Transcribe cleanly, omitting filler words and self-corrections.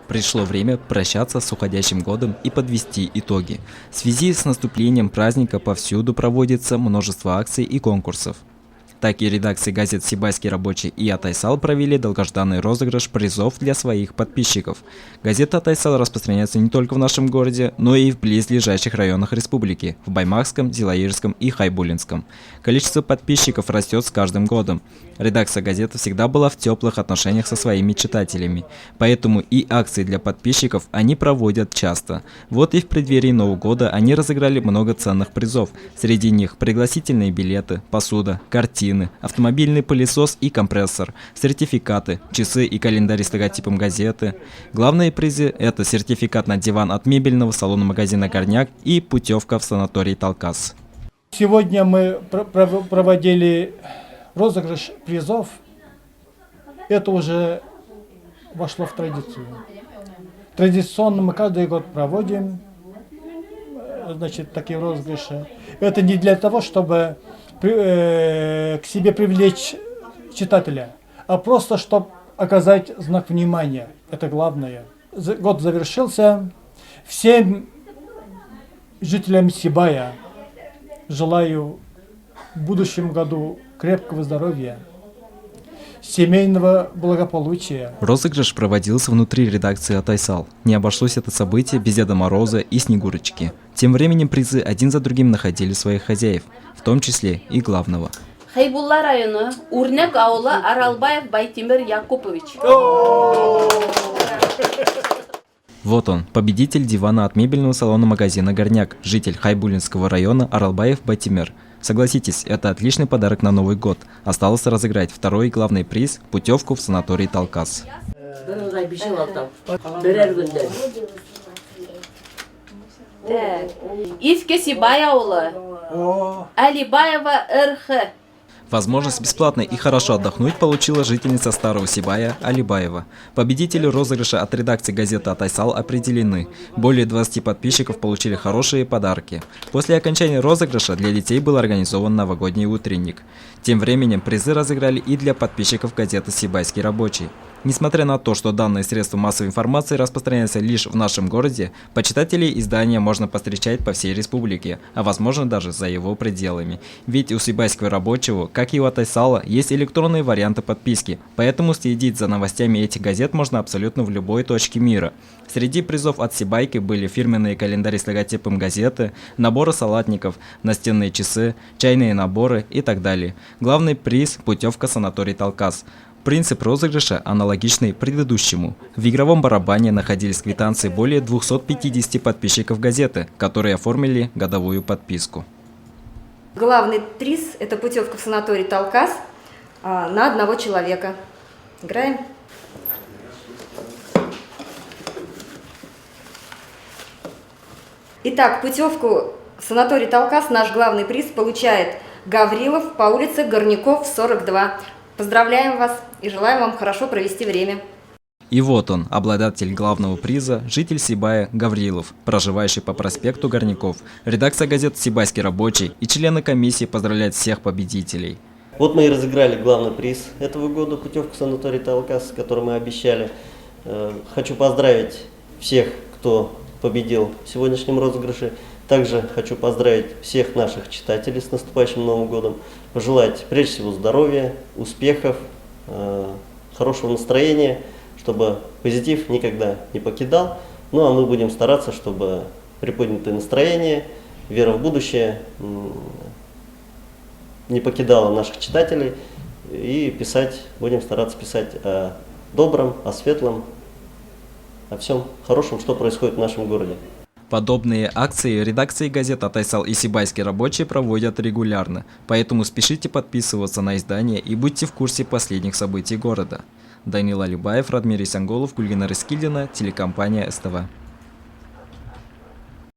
Пришло время прощаться с уходящим годом и подвести итоги. В связи с наступлением праздника повсюду проводится множество акций и конкурсов. Так и редакции газет «Сибайский рабочий» и «Атайсал» провели долгожданный розыгрыш призов для своих подписчиков. Газета «Атайсал» распространяется не только в нашем городе, но и в близлежащих районах республики – в Баймакском, Зилаирском и Хайбулинском. Количество подписчиков растет с каждым годом. Редакция газеты всегда была в теплых отношениях со своими читателями, поэтому и акции для подписчиков они проводят часто. Вот и в преддверии Нового года они разыграли много ценных призов. Среди них пригласительные билеты, посуда, картины, автомобильный пылесос и компрессор, сертификаты, часы и календарь с логотипом газеты. Главные призы – это сертификат на диван от мебельного салона магазина «Горняк» и путевка в санаторий «Талкас». Сегодня мы проводили розыгрыш призов. Это уже вошло в традицию. Традиционно мы каждый год проводим, значит, такие розыгрыши. Это не для того, чтобы к себе привлечь читателя, а просто чтобы оказать знак внимания. Это главное. Год завершился. Всем жителям Сибая желаю в будущем году крепкого здоровья, семейного благополучия. Розыгрыш проводился внутри редакции «Атайсал». Не обошлось это событие без Деда Мороза и Снегурочки. Тем временем призы один за другим находили своих хозяев, в том числе и главного. Хайбулла районы, Урнек аула Аралбаев Байтимир Якупович. Вот он, победитель дивана от мебельного салона магазина «Горняк», житель Хайбулинского района Аралбаев Байтимир. Согласитесь, это отличный подарок на Новый год. Осталось разыграть второй главный приз – путевку в санаторий «Талкас». Ивке Сибай аула, Алибаева РХ. Возможность бесплатно и хорошо отдохнуть получила жительница Старого Сибая Алибаева. Победители розыгрыша от редакции газеты «Атайсал» определены. Более 20 подписчиков получили хорошие подарки. После окончания розыгрыша для детей был организован новогодний утренник. Тем временем призы разыграли и для подписчиков газеты «Сибайский рабочий». Несмотря на то, что данные средства массовой информации распространяются лишь в нашем городе, почитателей издания можно повстречать по всей республике, а возможно даже за его пределами. Ведь у Сибайского рабочего, как и у Атайсала, есть электронные варианты подписки, поэтому следить за новостями этих газет можно абсолютно в любой точке мира. Среди призов от Сибайки были фирменные календари с логотипом газеты, наборы салатников, настенные часы, чайные наборы и так далее. Главный приз – путевка в санаторий «Талкас». Принцип розыгрыша аналогичный предыдущему. В игровом барабане находились квитанции более 250 подписчиков газеты, которые оформили годовую подписку. Главный приз – это путевка в санаторий «Талкас» на одного человека. Играем. Итак, путевку в санаторий «Талкас» наш главный приз получает Гаврилов по улице Горняков, 42. Поздравляем вас и желаем вам хорошо провести время. И вот он, обладатель главного приза, житель Сибая Гаврилов, проживающий по проспекту Горняков. Редакция газет «Сибайский рабочий» и члены комиссии поздравляют всех победителей. Вот мы и разыграли главный приз этого года, путевку в санаторий «Талкас», который мы обещали. Хочу поздравить всех, кто победил в сегодняшнем розыгрыше. Также хочу поздравить всех наших читателей с наступающим Новым годом. Пожелать прежде всего здоровья, успехов, хорошего настроения, чтобы позитив никогда не покидал. Ну а мы будем стараться, чтобы приподнятое настроение, вера в будущее не покидала наших читателей. И будем стараться писать о добром, о светлом, о всем хорошем, что происходит в нашем городе. Подобные акции редакции газет «Атайсал» и «Сибайский рабочий» проводят регулярно, поэтому спешите подписываться на издание и будьте в курсе последних событий города. Данил Алибаев, Радмир Исянголов, Гульгина Рыскильдина, телекомпания СТВ.